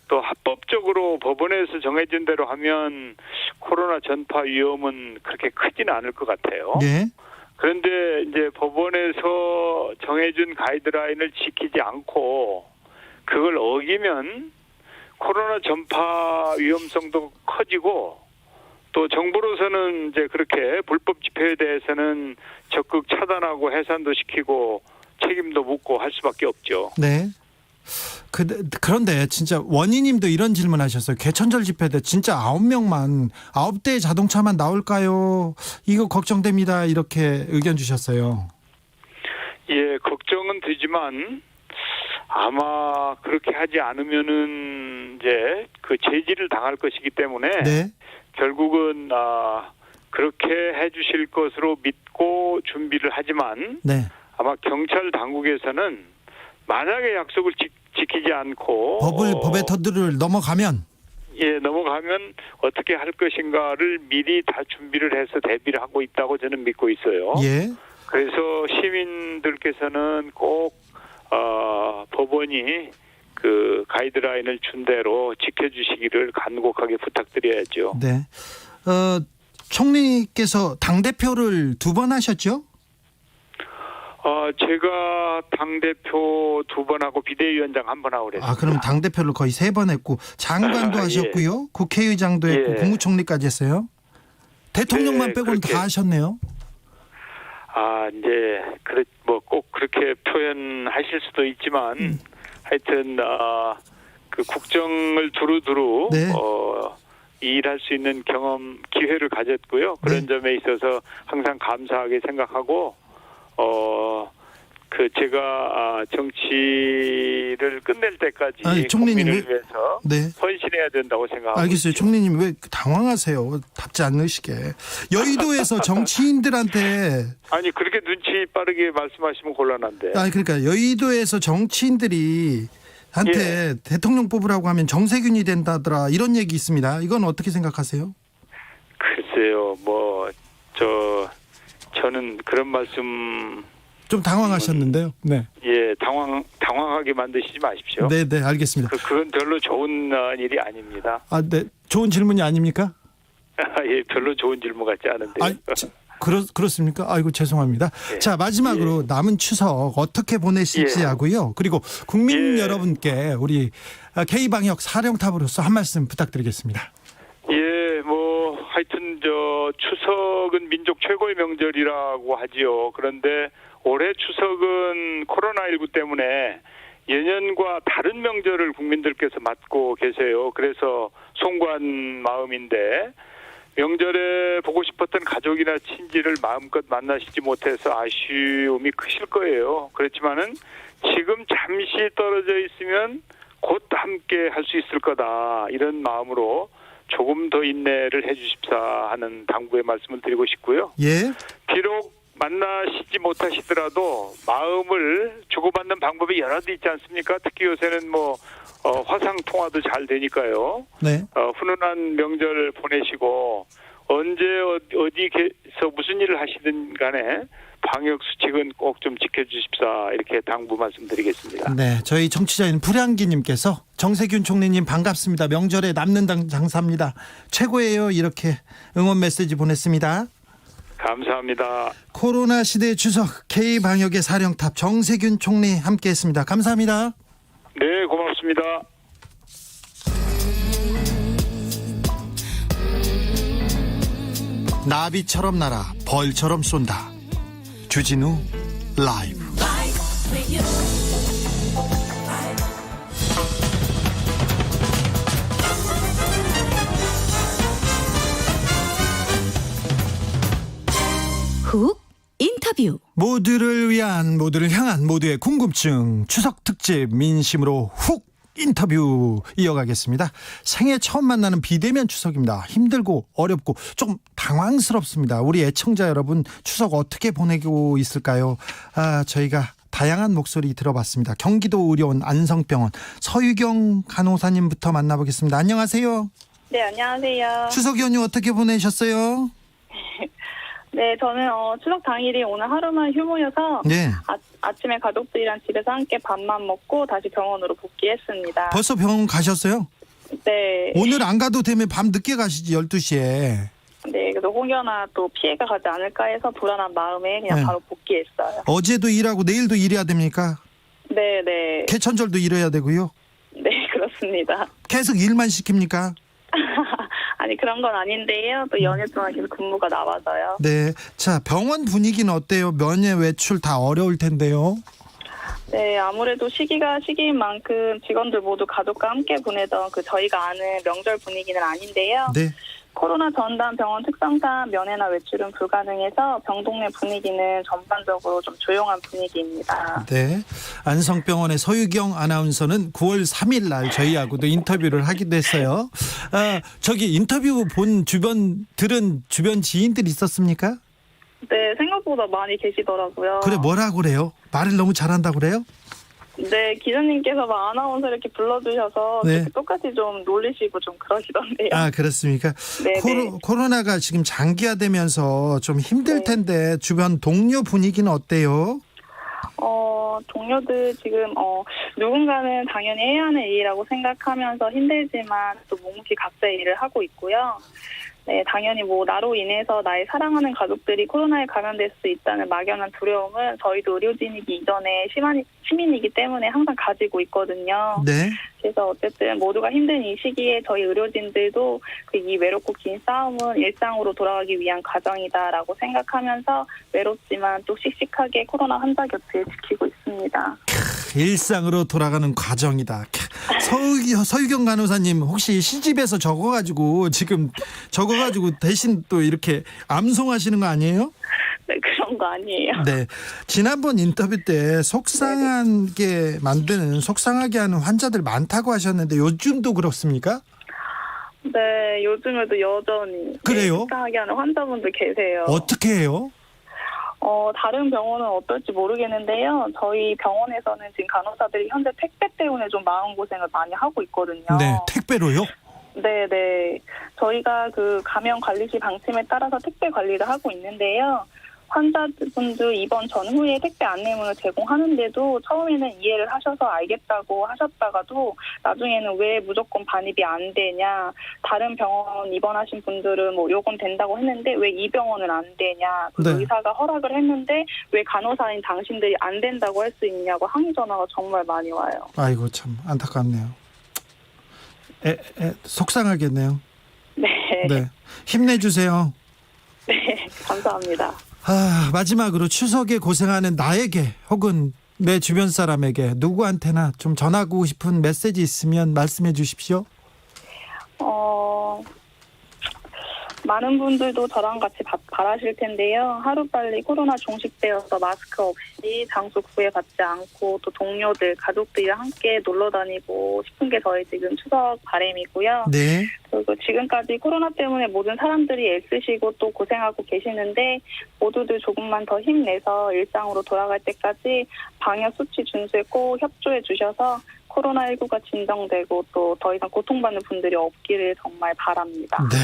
또 합법적으로 법원에서 정해진 대로 하면 코로나 전파 위험은 그렇게 크지는 않을 것 같아요. 예. 그런데 이제 법원에서 정해준 가이드라인을 지키지 않고 그걸 어기면 코로나 전파 위험성도 커지고 또 정부로서는 이제 그렇게 불법 집회에 대해서는 적극 차단하고 해산도 시키고 책임도 묻고 할 수밖에 없죠. 네. 그런데 진짜 원희님도 이런 질문하셨어요. 개천절 집회 때 진짜 9명만 9대의 자동차만 나올까요? 이거 걱정됩니다. 이렇게 의견 주셨어요. 예, 걱정은 되지만 아마 그렇게 하지 않으면은 이제 제지를 당할 것이기 때문에 네. 결국은 그렇게 해주실 것으로 믿고 준비를 하지만 네. 아마 경찰 당국에서는 만약에 약속을 지키지 않고 법의 터들을 넘어가면 넘어가면 어떻게 할 것인가를 미리 다 준비를 해서 대비를 하고 있다고 저는 믿고 있어요. 예. 그래서 시민들께서는 꼭 법원이 가이드라인을 준 대로 지켜주시기를 간곡하게 부탁드려야죠. 네. 총리께서 당대표를 2번 하셨죠? 제가 당대표 2번 하고 비대위원장 1번 하고 그랬습니다. 그럼 당대표를 거의 3번 했고 장관도 하셨고요. 국회의장도 했고 국무총리까지 했어요. 대통령만 네, 빼고는 그렇게. 다 하셨네요. 이제 꼭 그렇게 표현하실 수도 있지만 하여튼 국정을 두루두루 네. 일할 수 있는 기회를 가졌고요. 그런 네. 점에 있어서 항상 감사하게 생각하고 제가 정치를 끝낼 때까지 아니, 총리님, 국민을 위해서 네. 헌신해야 된다고 생각하고 알겠어요. 있죠. 총리님 왜 당황하세요? 답지 않으시게. 여의도에서 정치인들한테 아니 그렇게 눈치 빠르게 말씀하시면 곤란한데. 그러니까 여의도에서 정치인들이 한테 대통령 뽑으라고 하면 정세균이 된다더라 이런 얘기 있습니다. 이건 어떻게 생각하세요? 글쎄요, 저는 그런 말씀 좀 당황하셨는데요. 네. 당황하게 만드시지 마십시오. 네, 알겠습니다. 그건 별로 좋은 일이 아닙니다. 네. 좋은 질문이 아닙니까? 예, 별로 좋은 질문 같지 않은데요. 그렇습니까? 아이고 죄송합니다. 예. 자, 마지막으로 남은 추석 어떻게 보내실지 예. 하고요. 그리고 국민 예. 여러분께 우리 K방역 사령탑으로서 한 말씀 부탁드리겠습니다. 하여튼 추석은 민족 최고의 명절이라고 하지요. 그런데 올해 추석은 코로나19 때문에 예년과 다른 명절을 국민들께서 맞고 계세요. 그래서 송구한 마음인데 명절에 보고 싶었던 가족이나 친지를 마음껏 만나시지 못해서 아쉬움이 크실 거예요. 그렇지만은 지금 잠시 떨어져 있으면 곧 함께 할 수 있을 거다. 이런 마음으로 조금 더 인내를 해 주십사 하는 당부의 말씀을 드리고 싶고요. 예. 비록 만나시지 못하시더라도 마음을 주고받는 방법이 여러 개 있지 않습니까? 특히 요새는 화상 통화도 잘 되니까요. 네. 훈훈한 명절 보내시고 언제 어디서 무슨 일을 하시든 간에 방역 수칙은 꼭 좀 지켜주십사 이렇게 당부 말씀드리겠습니다. 네, 저희 청취자인 불향기님께서 정세균 총리님 반갑습니다. 명절에 남는 장사입니다. 최고예요. 이렇게 응원 메시지 보냈습니다. 감사합니다. 코로나 시대 추석 K방역의 사령탑 정세균 총리 함께했습니다. 감사합니다. 네, 고맙습니다. 나비처럼 날아 벌처럼 쏜다. 주진우 라이브. 훅 인터뷰. 모두를 위한, 모두를 향한 모두의 궁금증 추석 특집 민심으로 훅 인터뷰 이어가겠습니다. 생애 처음 만나는 비대면 추석입니다. 힘들고 어렵고 좀 당황스럽습니다. 우리 애청자 여러분 추석 어떻게 보내고 있을까요? 저희가 다양한 목소리 들어봤습니다. 경기도 의료원 안성병원 서유경 간호사님부터 만나보겠습니다. 안녕하세요. 네, 안녕하세요. 추석 연휴 어떻게 보내셨어요? 네, 저는 추석 당일이 오늘 하루만 휴무여서 네. 아침에 가족들이랑 집에서 함께 밥만 먹고 다시 병원으로 복귀했습니다. 벌써 병원 가셨어요? 네. 오늘 안 가도 되면 밤 늦게 가시지 12시에. 네, 그래서 혹여나 또 피해가 가지 않을까 해서 불안한 마음에 그냥 네. 바로 복귀했어요. 어제도 일하고 내일도 일해야 됩니까? 네, 네. 개천절도 일해야 되고요. 네, 그렇습니다. 계속 일만 시킵니까? 아니, 그런 건 아닌데요. 또 연휴 동안 계속 근무가 나와서요. 네. 자, 병원 분위기는 어때요? 면회 외출 다 어려울 텐데요. 네, 아무래도 시기가 시기인 만큼 직원들 모두 가족과 함께 보내던 저희가 아는 명절 분위기는 아닌데요. 네. 코로나 전담 병원 특성상 면회나 외출은 불가능해서 병동내 분위기는 전반적으로 좀 조용한 분위기입니다. 네. 안성병원의 서유경 아나운서는 9월 3일 날 저희하고도 인터뷰를 하기도 했어요. 저기 인터뷰 본 들은 주변 지인들이 있었습니까? 네, 생각보다 많이 계시더라고요. 그래, 뭐라고 그래요? 말을 너무 잘한다고 그래요? 네, 기자님께서 아나운서 이렇게 불러주셔서 네. 똑같이 좀 놀리시고 좀 그러시던데요. 그렇습니까? 네, 코로나가 지금 장기화되면서 좀 힘들 텐데 주변 동료 분위기는 어때요? 동료들 지금 누군가는 당연히 해야 하는 일이라고 생각하면서 힘들지만 또 묵묵히 각자의 일을 하고 있고요. 네, 당연히 나로 인해서 나의 사랑하는 가족들이 코로나에 감염될 수 있다는 막연한 두려움은 저희도 의료진이기 이전에 시민이기 때문에 항상 가지고 있거든요. 네. 그래서 어쨌든 모두가 힘든 이 시기에 저희 의료진들도 이 외롭고 긴 싸움은 일상으로 돌아가기 위한 과정이다라고 생각하면서 외롭지만 또 씩씩하게 코로나 환자 곁을 지키고 있습니다. 일상으로 돌아가는 과정이다. 서유경 간호사님 혹시 시집에서 적어가지고 대신 또 이렇게 암송하시는 거 아니에요? 네, 그런 그런 거 아니에요. 네. 지난번 인터뷰 때 속상하게 하는 환자들 많다고 하셨는데 요즘도 그렇습니까? 네, 요즘에도 여전히 그래요? 속상하게 하는 환자분들 계세요. 어떻게 해요? 다른 병원은 어떨지 모르겠는데요. 저희 병원에서는 지금 간호사들이 현재 택배 때문에 좀 마음고생을 많이 하고 있거든요. 네, 택배로요? 네. 저희가 그 감염 관리시 방침에 따라서 택배 관리를 하고 있는데요. 환자분들 입원 전후에 택배 안내문을 제공하는데도 처음에는 이해를 하셔서 알겠다고 하셨다가도 나중에는 왜 무조건 반입이 안 되냐, 다른 병원 입원하신 분들은 뭐 요건 된다고 했는데 왜 이 병원은 안 되냐, 그 네. 의사가 허락을 했는데 왜 간호사인 당신들이 안 된다고 할 수 있냐고 항의 전화가 정말 많이 와요. 아이고 참 안타깝네요. 속상하겠네요. 네. 네. 힘내주세요. 네, 감사합니다. 마지막으로 추석에 고생하는 나에게 혹은 내 주변 사람에게 누구한테나 좀 전하고 싶은 메시지 있으면 말씀해 주십시오. 많은 분들도 저랑 같이 바라실 텐데요. 하루빨리 코로나 종식되어서 마스크 없이 장소 구애받지 않고 또 동료들, 가족들이랑 함께 놀러 다니고 싶은 게 저희 지금 추석 바람이고요. 네. 그리고 지금까지 코로나 때문에 모든 사람들이 애쓰시고 또 고생하고 계시는데 모두들 조금만 더 힘내서 일상으로 돌아갈 때까지 방역 수치 준수에 꼭 협조해 주셔서 코로나19가 진정되고 또 더 이상 고통받는 분들이 없기를 정말 바랍니다. 네.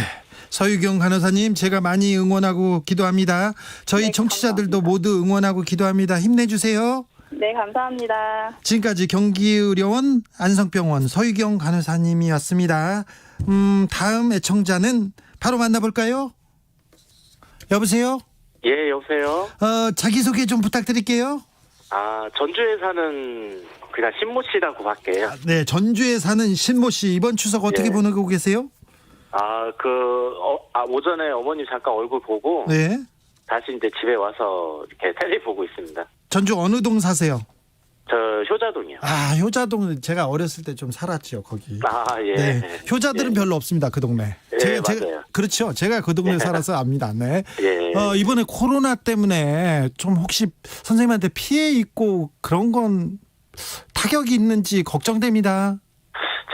서유경 간호사님, 제가 많이 응원하고 기도합니다. 저희 네, 청취자들도 감사합니다. 모두 응원하고 기도합니다. 힘내주세요. 네, 감사합니다. 지금까지 경기의료원 안성병원 서유경 간호사님이었습니다. 다음 애청자는 바로 만나볼까요? 여보세요? 예, 여보세요? 자기소개 좀 부탁드릴게요. 전주에 사는 그냥 신모 씨라고 할게요. 네, 전주에 사는 신모 씨, 이번 추석 어떻게 예. 보내고 계세요? 오전에 어머니 잠깐 얼굴 보고 네. 다시 이제 집에 와서 이렇게 텔레 보고 있습니다. 전주 어느 동 사세요? 저 효자동이요. 효자동 제가 어렸을 때 좀 살았죠, 거기. 예. 네. 효자들은 별로 없습니다, 그 동네. 맞아요. 그렇죠. 제가 그 동네 살아서 압니다. 네. 예. 이번에 코로나 때문에 좀 혹시 선생님한테 피해 있고 그런 건 타격이 있는지 걱정됩니다.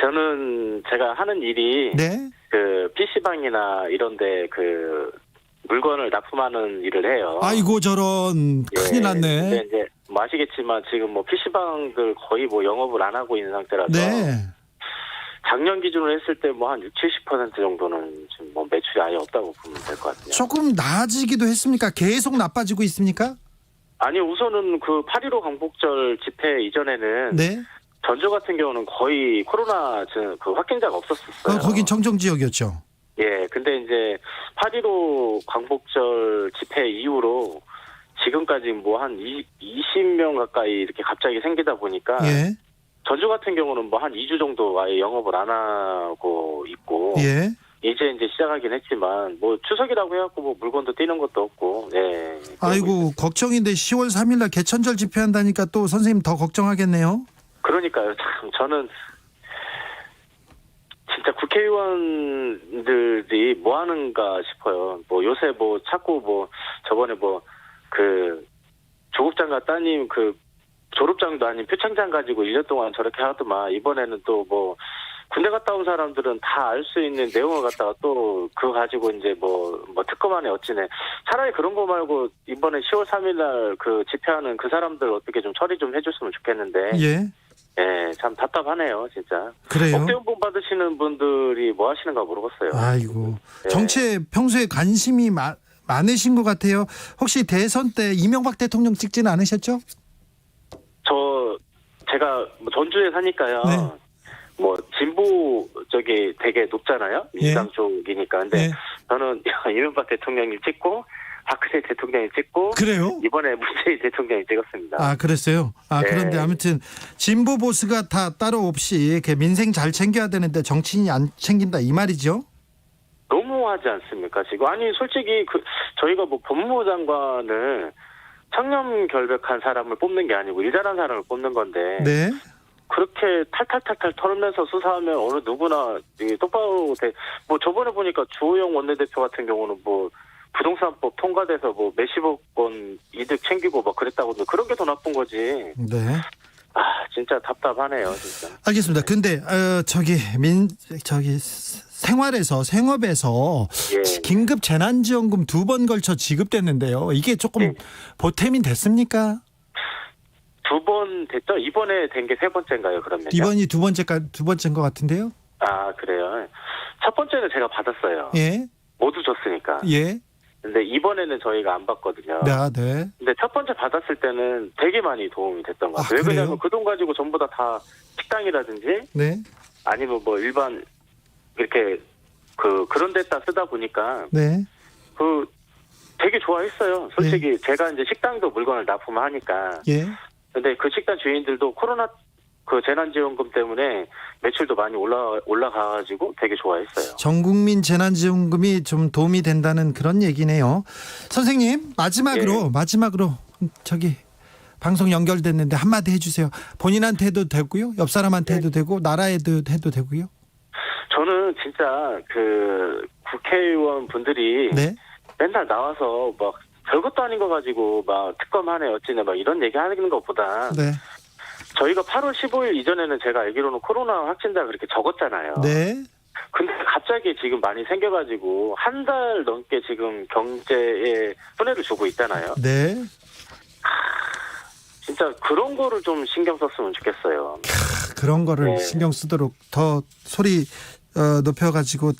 저는 제가 하는 일이 네. 그 PC방이나 이런데 그 물건을 납품하는 일을 해요. 아이고 저런 큰일 났네. 근데 이제 뭐 아시겠지만 지금 뭐 PC방들 거의 뭐 영업을 안 하고 있는 상태라서 네. 작년 기준으로 했을 때 뭐 한 60-70% 정도는 지금 뭐 매출이 아예 없다고 보면 될 것 같아요. 조금 나아지기도 했습니까? 계속 나빠지고 있습니까? 아니 우선은 그 8.15 광복절 집회 이전에는 네. 전주 같은 경우는 거의 코로나 그 확진자가 없었어요. 거긴 청정 지역이었죠. 예, 근데 이제 8.15 광복절 집회 이후로 지금까지 뭐 한 20명 가까이 이렇게 갑자기 생기다 보니까 예. 전주 같은 경우는 뭐 한 2주 정도 아예 영업을 안 하고 있고 예. 이제 시작하긴 했지만 뭐 추석이라고 해갖고 뭐 물건도 뛰는 것도 없고 예. 아이고 걱정인데 10월 3일날 개천절 집회한다니까 또 선생님 더 걱정하겠네요. 그러니까요. 참 저는 진짜 국회의원들이 뭐 하는가 싶어요. 뭐 요새 뭐 자꾸 뭐 저번에 뭐 그 조국 장관 따님 그 졸업장도 아닌 표창장 가지고 1년 동안 저렇게 하더만 이번에는 또 뭐 군대 갔다 온 사람들은 다 알 수 있는 내용을 갖다가 또 그거 가지고 이제 뭐 특검안에 어찌네. 차라리 그런 거 말고 이번에 10월 3일 날 그 집회하는 그 사람들 어떻게 좀 처리 좀 해줬으면 좋겠는데. 예. 예, 참 답답하네요, 진짜. 그래요? 억대연봉 받으시는 분들이 뭐 하시는가 모르겠어요. 아이고 예. 정치에 평소에 관심이 많으신 것 같아요. 혹시 대선 때 이명박 대통령 찍지는 않으셨죠? 제가 뭐 전주에 사니까요. 네. 뭐 진보 쪽이 되게 높잖아요. 민주당 쪽이니까. 근데 예. 저는 이명박 대통령님 찍고 박근혜 대통령이 찍고 그래요? 이번에 문재인 대통령이 찍었습니다. 그랬어요. 네. 그런데 아무튼 진보 보수가 다 따로 없이 이렇게 민생 잘 챙겨야 되는데 정치인이 안 챙긴다 이 말이죠? 너무하지 않습니까 지금? 아니 솔직히 저희가 뭐 법무부 장관을 청렴 결백한 사람을 뽑는 게 아니고 일잘한 사람을 뽑는 건데 네. 그렇게 탈탈탈탈 털면서 수사하면 어느 누구나 똑바로 뭐 저번에 보니까 주호영 원내대표 같은 경우는 뭐 부동산법 통과돼서 뭐 몇십억 원 이득 챙기고 막 그랬다고 하는데 그런 게 더 나쁜 거지. 네. 아, 진짜 답답하네요, 진짜. 알겠습니다. 근데 생업에서 예. 긴급 재난지원금 2번 걸쳐 지급됐는데요. 이게 조금 예. 보탬이 됐습니까? 2번 됐죠? 이번에 된 게 3번째인가요, 그러면? 이번이 두 번째인 것 같은데요. 아, 그래요? 첫 번째는 제가 받았어요. 예, 모두 줬으니까. 예, 근데 이번에는 저희가 안 받거든요. 네, 네. 근데 첫 번째 받았을 때는 되게 많이 도움이 됐던 것 같아요. 아, 왜 그러냐면 그래요? 그 돈 가지고 전부 다 식당이라든지 네, 아니면 뭐 일반 이렇게 그런 데다 쓰다 보니까 네, 되게 좋아했어요. 솔직히 제가 이제 식당도 물건을 납품하니까. 예. 근데 그 식당 주인들도 코로나 재난지원금 때문에 매출도 많이 올라가가지고 되게 좋아했어요. 전국민 재난지원금이 좀 도움이 된다는 그런 얘기네요. 선생님 마지막으로 저기 방송 연결됐는데 한마디 해주세요. 본인한테 해도 되고요, 옆 사람한테 해도 되고 나라에도 해도 되고요. 저는 진짜 국회의원 분들이 네, 맨날 나와서 막 별것도 아닌 거 가지고 막 특검하네 어찌네 막 이런 얘기 하는 것보다 네, 저희가 8월 15일 이전에는 제가 알기로는 코로나 확진자가 그렇게 적었잖아요. 네. 근데 갑자기 지금 많이 생겨가지고 한 달 넘게 지금 경제에 손해를 주고 있잖아요. 네. 진짜 그런 거를 좀 신경 썼으면 좋겠어요. 그런 거를 네. 신경 쓰도록 더 소리 높여가지고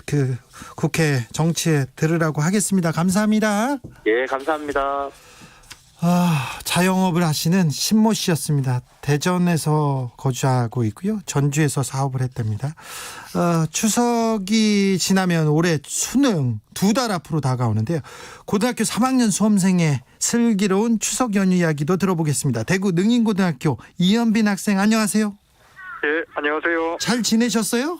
국회 정치에 들으라고 하겠습니다. 감사합니다. 예, 감사합니다. 자영업을 하시는 신모 씨였습니다. 대전에서 거주하고 있고요. 전주에서 사업을 했답니다. 추석이 지나면 올해 수능 2달 앞으로 다가오는데요. 고등학교 3학년 수험생의 슬기로운 추석 연휴 이야기도 들어보겠습니다. 대구 능인고등학교 이현빈 학생 안녕하세요. 예, 안녕하세요. 잘 지내셨어요?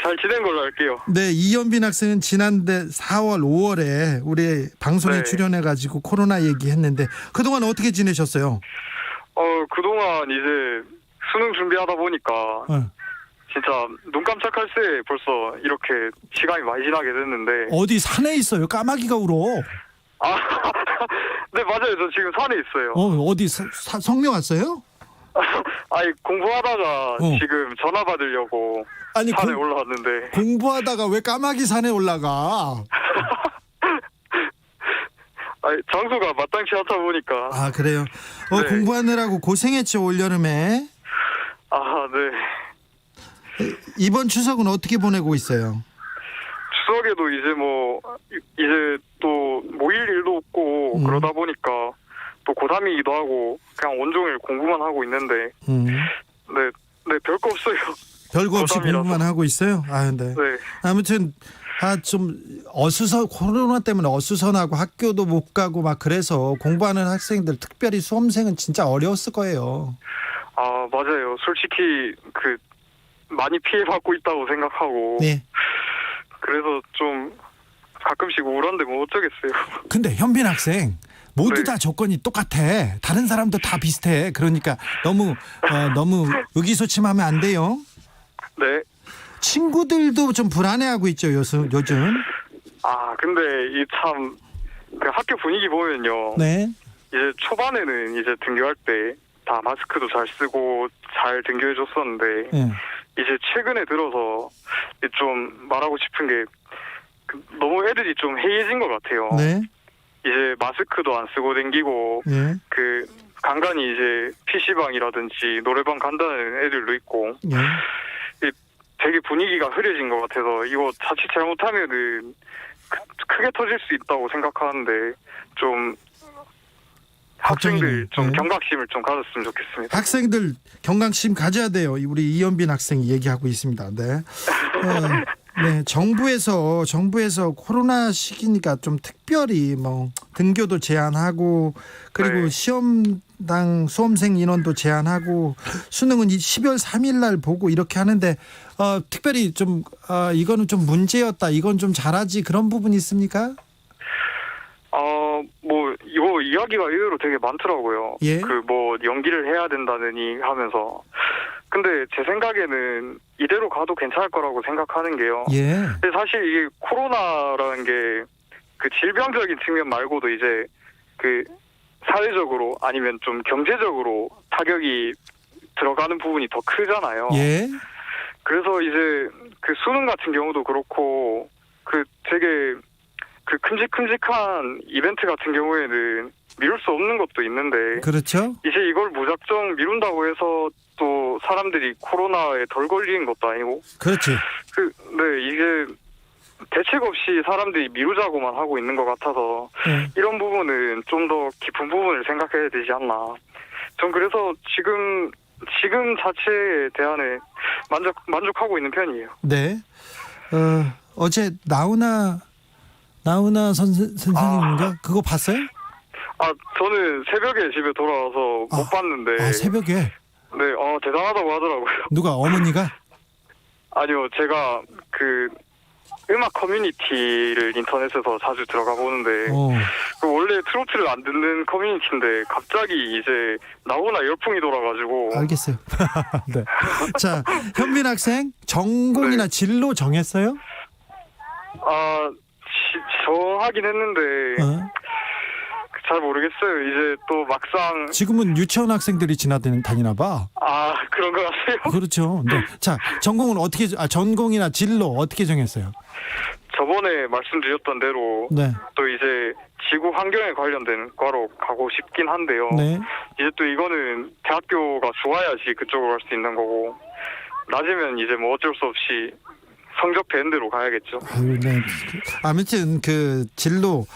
잘 지낸 걸로 할게요. 네, 이현빈 학생은 지난해 4월, 5월에 우리 방송에 네. 출연해가지고 코로나 얘기했는데 그동안 어떻게 지내셨어요? 그동안 이제 수능 준비하다 보니까 진짜 눈 깜짝할 새 벌써 이렇게 시간이 많이 지나게 됐는데. 어디 산에 있어요? 까마귀가 울어. 네, 맞아요. 저 지금 산에 있어요. 어디 성명 왔어요? 아니, 공부하다가 지금 전화 받으려고 아니, 산에 올라왔는데. 공부하다가 왜 까마귀 산에 올라가? 아니, 장소가 마땅치 않다 보니까. 아, 그래요? 네. 공부하느라고 고생했죠, 올여름에. 네. 이번 추석은 어떻게 보내고 있어요? 추석에도 이제 또 모일 일도 없고 그러다 보니까 또 고3이기도 하고 그냥 온종일 공부만 하고 있는데. 네, 별거 없어요. 별거 없이 고3이라서. 공부만 하고 있어요? 네. 네. 아무튼 좀 코로나 때문에 어수선하고 학교도 못 가고 막 그래서 공부하는 학생들, 특별히 수험생은 진짜 어려웠을 거예요. 아, 맞아요. 솔직히 많이 피해받고 있다고 생각하고. 네. 그래서 좀 가끔씩 우울한데 뭐 어쩌겠어요. 근데 현빈 학생 모두 네. 다 조건이 똑같아. 다른 사람도 다 비슷해. 그러니까 너무 의기소침하면 안 돼요. 네. 친구들도 좀 불안해하고 있죠, 요즘. 아, 근데 이 참 학교 분위기 보면요. 네. 이제 초반에는 이제 등교할 때 다 마스크도 잘 쓰고 잘 등교해 줬었는데 네. 이제 최근에 들어서 좀 말하고 싶은 게 너무 애들이 좀 해이해진 것 같아요. 네. 이제 마스크도 안 쓰고 댕기고 네. 간간히 이제 PC방이라든지 노래방 간다는 애들도 있고 네. 되게 분위기가 흐려진 것 같아서 이거 자칫 잘못하면은 크게 터질 수 있다고 생각하는데 좀 학생들 좀 네. 경각심을 좀 가졌으면 좋겠습니다. 학생들 경각심 가져야 돼요. 우리 이현빈 학생이 얘기하고 있습니다. 네. 네, 정부에서 코로나 시기니까 좀 특별히 등교도 제한하고 그리고 네. 시험당 수험생 인원도 제한하고 수능은 12월 3일 날 보고 이렇게 하는데 특별히 좀 이거는 좀 문제였다. 이건 좀 잘하지 그런 부분이 있습니까? 이거 이야기가 의외로 되게 많더라고요. 예. 연기를 해야 된다느니 하면서 근데 제 생각에는 이대로 가도 괜찮을 거라고 생각하는 게요. 예. 근데 사실 이게 코로나라는 게 그 질병적인 측면 말고도 이제 그 사회적으로 아니면 좀 경제적으로 타격이 들어가는 부분이 더 크잖아요. 예. 그래서 이제 그 수능 같은 경우도 그렇고 그 되게 그 큼직큼직한 이벤트 같은 경우에는 미룰 수 없는 것도 있는데 그렇죠. 이제 이걸 무작정 미룬다고 해서 또 사람들이 코로나에 덜 걸리는 것도 아니고 그렇지. 네, 이게 대책 없이 사람들이 미루자고만 하고 있는 것 같아서 네. 이런 부분은 좀 더 깊은 부분을 생각해야 되지 않나. 전 그래서 지금 자체에 대한에 만족하고 있는 편이에요. 네. 어제 나훈아 선생님인가 그거 봤어요? 저는 새벽에 집에 돌아와서 못 봤는데. 새벽에? 네, 대단하다고 하더라고요. 누가, 어머니가? 아니요, 제가 그 음악 커뮤니티를 인터넷에서 자주 들어가 보는데 그 원래 트로트를 안 듣는 커뮤니티인데 갑자기 이제 나훈아 열풍이 돌아가지고. 알겠어요. 네. 자, 현빈 학생 전공이나 네. 진로 정했어요? 정하긴 했는데 잘 모르겠어요. 이제 또 막상 지금은 유치원 학생들이 다니나 봐. 그런 것 같아요. 그렇죠. 네. 자, 전공은 전공이나 진로 어떻게 정했어요? 저번에 말씀드렸던 대로 네. 또 이제 지구 환경에 관련된 과로 가고 싶긴 한데요. 네. 이제 또 이거는 대학교가 좋아야지 그쪽으로 갈 수 있는 거고 낮으면 이제 뭐 어쩔 수 없이 성적 되는 대로 가야겠죠. 네. 아무튼 그 진로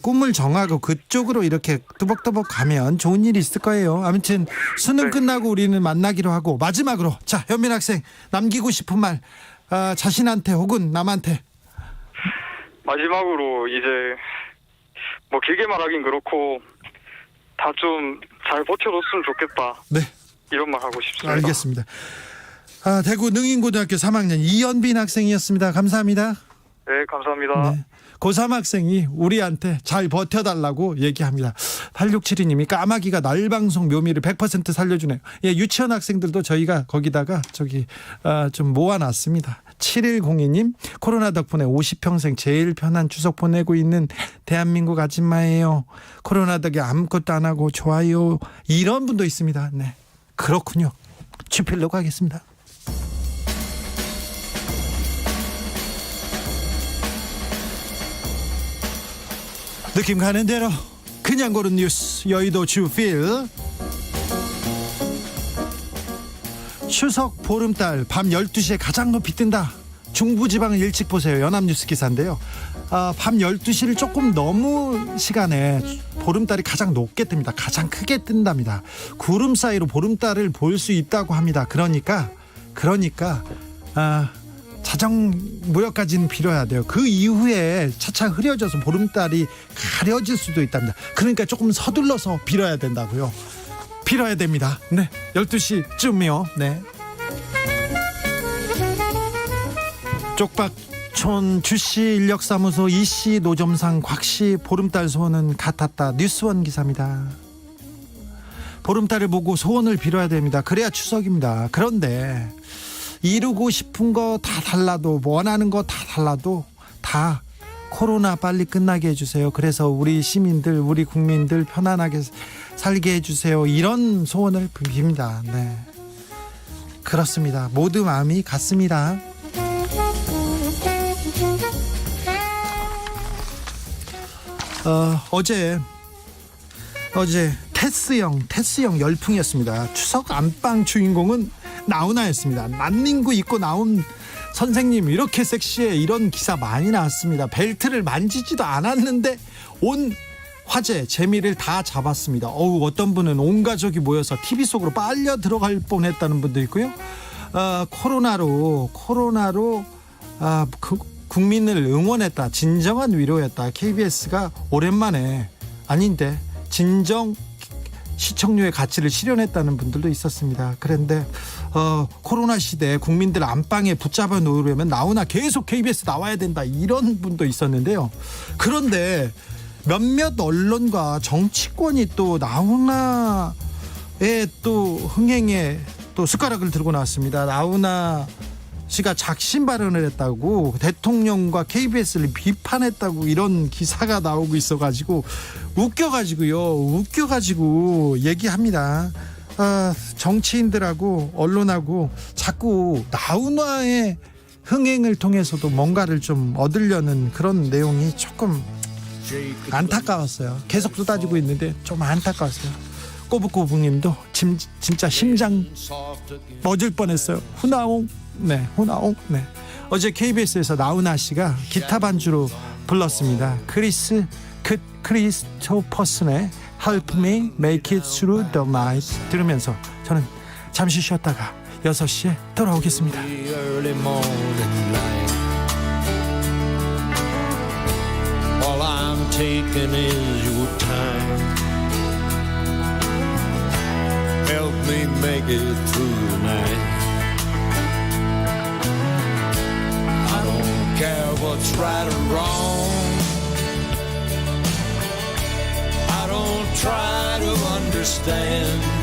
꿈을 정하고 그쪽으로 이렇게 뚜벅뚜벅 가면 좋은 일이 있을 거예요. 아무튼 수능 끝나고 우리는 만나기로 하고 마지막으로 자, 현민 학생 남기고 싶은 말 자신한테 혹은 남한테. 마지막으로 이제 뭐 길게 말하긴 그렇고 다 좀 잘 버텨줬으면 좋겠다. 네. 이런 말 하고 싶습니다. 알겠습니다. 대구 능인고등학교 3학년 이연빈 학생이었습니다. 감사합니다. 네, 감사합니다. 네. 고3 학생이 우리한테 잘 버텨달라고 얘기합니다. 8672님이 까마귀가 날방송 묘미를 100% 살려주네요. 예, 유치원 학생들도 저희가 거기다가 좀 모아놨습니다. 7102님 코로나 덕분에 50평생 제일 편한 추석 보내고 있는 대한민국 아줌마예요. 코로나 덕에 아무것도 안 하고 좋아요. 이런 분도 있습니다. 네, 그렇군요. 취필로 가겠습니다. 느낌 가는 대로 그냥 고른 뉴스 여의도 주필. 추석 보름달 밤 12시에 가장 높이 뜬다. 중부지방을 일찍 보세요. 연합뉴스 기사인데요. 밤 12시를 조금 넘은 시간에 보름달이 가장 높게 뜹니다. 가장 크게 뜬답니다. 구름 사이로 보름달을 볼 수 있다고 합니다. 그러니까 자정 무렵까지는 빌어야 돼요. 그 이후에 차차 흐려져서 보름달이 가려질 수도 있답니다. 그러니까 조금 서둘러서 빌어야 된다고요. 빌어야 됩니다. 네, 12시쯤이요. 네. 쪽박촌 주씨 인력사무소 이씨 노점상 곽씨 보름달 소원은 같았다. 뉴스원 기사입니다. 보름달을 보고 소원을 빌어야 됩니다. 그래야 추석입니다. 그런데 이루고 싶은 거 다 달라도 원하는 거 다 달라도 다 코로나 빨리 끝나게 해주세요. 그래서 우리 시민들 우리 국민들 편안하게 살게 해주세요. 이런 소원을 빕니다. 네, 그렇습니다. 모두 마음이 같습니다. 어제 테스형 열풍이었습니다. 추석 안방 주인공은 나훈아였습니다. 난닝구 입고 나온 선생님 이렇게 섹시해. 이런 기사 많이 나왔습니다. 벨트를 만지지도 않았는데 온 화제 재미를 다 잡았습니다. 어떤 분은 온 가족이 모여서 TV 속으로 빨려 들어갈 뻔했다는 분도 있고요. 코로나로 국민을 응원했다. 진정한 위로였다. KBS가 오랜만에 아닌데 진정 시청률의 가치를 실현했다는 분들도 있었습니다. 그런데 코로나 시대에 국민들 안방에 붙잡아 놓으려면 나훈아 계속 KBS 나와야 된다. 이런 분도 있었는데요. 그런데 몇몇 언론과 정치권이 또 나훈아의 또 흥행에 또 숟가락을 들고 나왔습니다. 나훈아 씨가 작심 발언을 했다고, 대통령과 KBS를 비판했다고 이런 기사가 나오고 있어가지고 웃겨가지고 얘기합니다. 정치인들하고 언론하고 자꾸 나훈아의 흥행을 통해서도 뭔가를 좀 얻으려는 그런 내용이 조금 안타까웠어요. 계속 쏟아지고 있는데 좀 안타까웠어요. 꼬북꼬북님도 진짜 심장 멎을 뻔했어요. 후나옹. 네, 후나옹. 네. 어제 KBS에서 나훈아 씨가 기타 반주로 불렀습니다. 크리스토퍼슨의 Help Me Make It Through the Night 들으면서 저는 잠시 쉬었다가 6시에 돌아오겠습니다. All I'm taking is your time. Help me make it through the night. I don't care what's right or wrong. I don't try to understand.